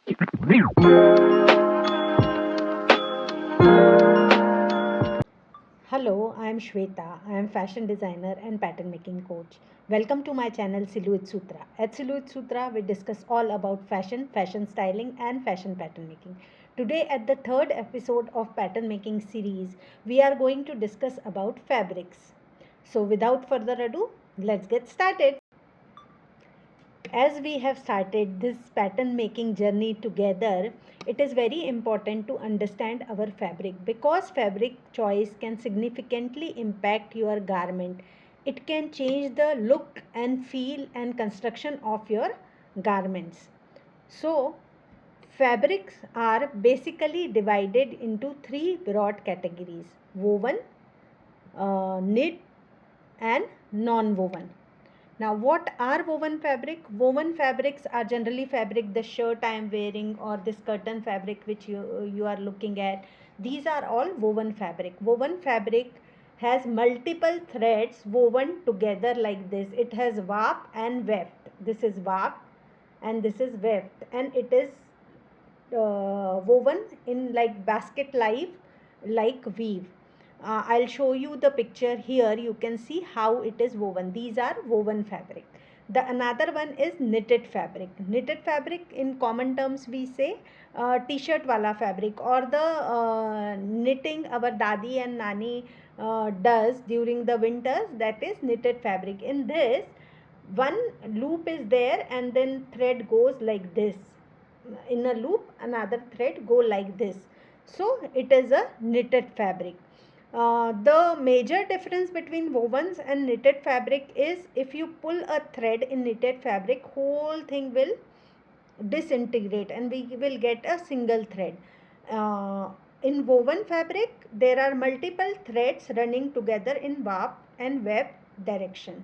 Hello, I am Shweta. I am fashion designer and pattern making coach. Welcome to my channel Silhouette Sutra. At Silhouette Sutra, we discuss all about fashion, fashion styling, and fashion pattern making. Today, at the third episode of pattern making series, we are going to discuss about fabrics. So, without further ado, let's get started. As we have started this pattern making journey together, it is very important to understand our fabric because fabric choice can significantly impact your garment. It can change the look and feel and construction of your garments. So, fabrics are basically divided into three broad categories: woven, knit, and non woven. Now, what are woven fabric? Woven fabrics are generally fabric, the shirt I am wearing or this curtain fabric which you are looking at. These are all woven fabric. Woven fabric has multiple threads woven together like this. It has warp and weft. This is warp and this is weft, and it is woven in like basket like weave. I'll show you the picture here. You can see how it is woven. These are woven fabric. The another one is knitted fabric. Knitted fabric, in common terms we say t-shirt wala fabric, or the knitting our dadi and nani does during the winters, that is knitted fabric. In this, one loop is there and then thread goes like this. In a loop, another thread go like this. So it is a knitted fabric. The major difference between wovens and knitted fabric is, if you pull a thread in knitted fabric, whole thing will disintegrate and we will get a single thread. In woven fabric, there are multiple threads running together in warp and weft direction.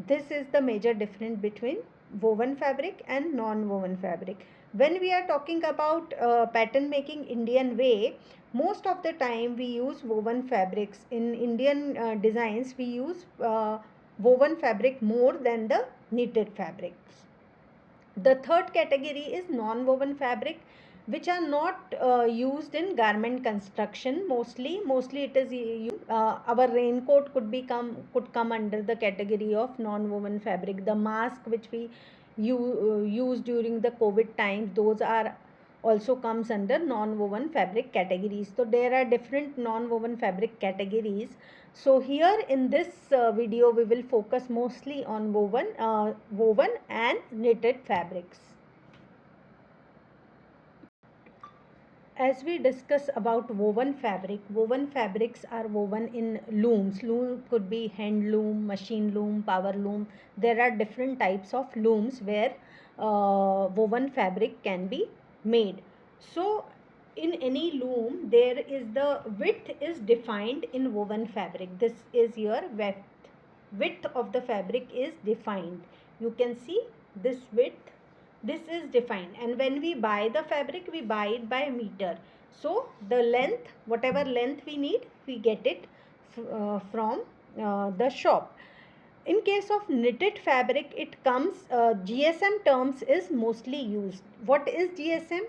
This is the major difference between woven fabric and non-woven fabric. When we are talking about pattern making Indian way, most of the time we use woven fabrics. In Indian designs, we use woven fabric more than the knitted fabrics. The third category is non-woven fabric, which are not used in garment construction. Mostly it is our raincoat could come under the category of non-woven fabric. The mask which we use during the COVID times, those are also comes under non-woven fabric categories. So there are different non-woven fabric categories. So here in this video we will focus mostly on woven and knitted fabrics. As we discuss about woven fabrics are woven in looms. Loom could be hand loom, machine loom, power loom. There are different types of looms where woven fabric can be made. So in any loom, there is the width is defined in woven fabric. This is your width of the fabric is defined. You can see this width, this is defined, and when we buy the fabric, we buy it by meter. So the length, whatever length we need, we get it from the shop. In case of knitted fabric, it comes GSM terms is mostly used. What is GSM?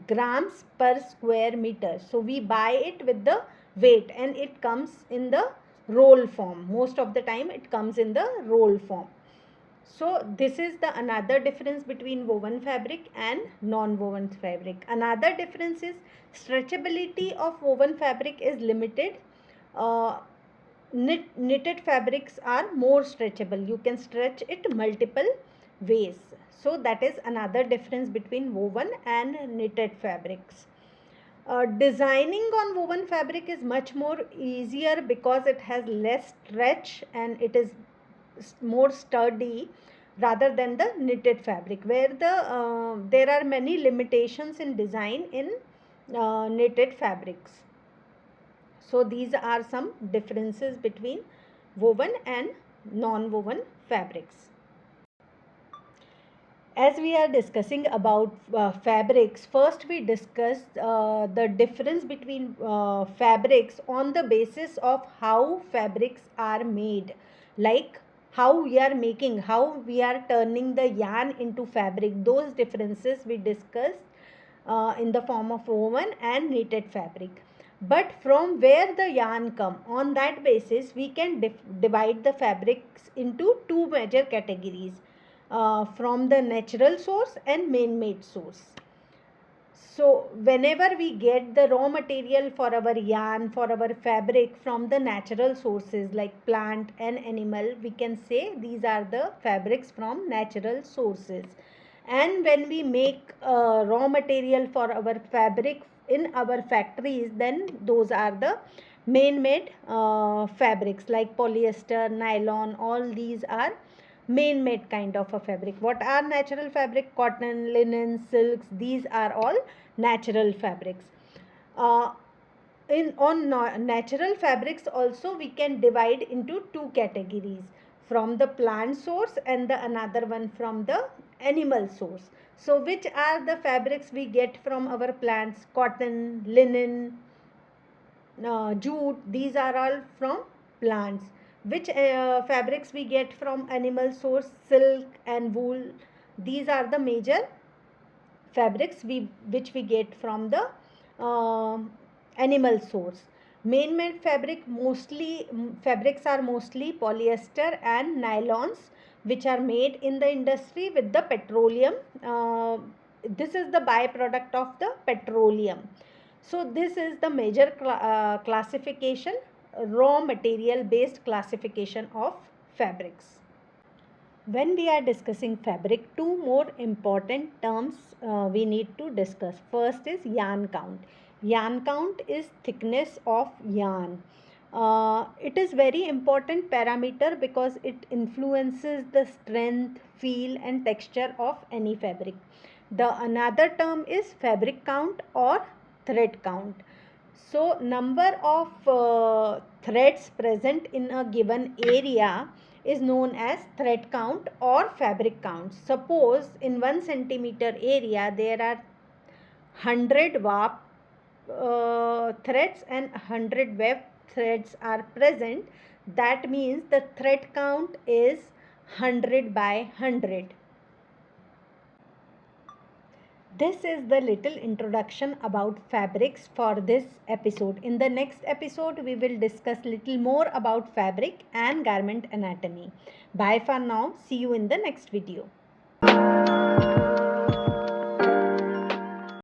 Grams per square meter. So we buy it with the weight and it comes in the roll form. Most of the time it comes in the roll form. So this is the another difference between woven fabric and non-woven fabric. Another difference is stretchability of woven fabric is limited. Uh, Knitted fabrics are more stretchable. You can stretch it multiple ways. So that is another difference between woven and knitted fabrics. Designing on woven fabric is much more easier because it has less stretch and it is more sturdy rather than the knitted fabric, where there are many limitations in design in knitted fabrics. So these are some differences between woven and non-woven fabrics. As we are discussing about fabrics, first we discussed the difference between fabrics on the basis of how fabrics are made, like how we are turning the yarn into fabric. Those differences we discussed in the form of woven and knitted fabric. But from where the yarn come, on that basis we can divide the fabrics into two major categories, from the natural source and man-made source. So whenever we get the raw material for our yarn, for our fabric from the natural sources like plant and animal, we can say these are the fabrics from natural sources. And when we make raw material for our fabric in our factories, then those are the man-made fabrics like polyester, nylon, all these are man-made kind of a fabric. What are natural fabric? Cotton, linen, silks, these are all natural fabrics. uh, in on natural fabrics also we can divide into two categories, from the plant source and the another one from the animal source. So which are the fabrics we get from our plants? Cotton, linen, jute, these are all from plants. Which fabrics we get from animal source? Silk and wool, these are the major fabrics which we get from the animal source. Man-made fabrics are mostly polyester and nylons, which are made in the industry with the petroleum. This is the byproduct of the petroleum. So this is the major classification, raw material based classification of fabrics. When we are discussing fabric, two more important terms we need to discuss. First is yarn count. Yarn count is thickness of yarn. It is very important parameter because it influences the strength, feel and texture of any fabric. The another term is fabric count or thread count. So number of threads present in a given area is known as thread count or fabric count. Suppose in 1 centimeter area there are 100 warp threads and 100 web threads are present. That means the thread count is 100 by 100. This is the little introduction about fabrics for this episode. In the next episode, we will discuss little more about fabric and garment anatomy. Bye for now. See you in the next video.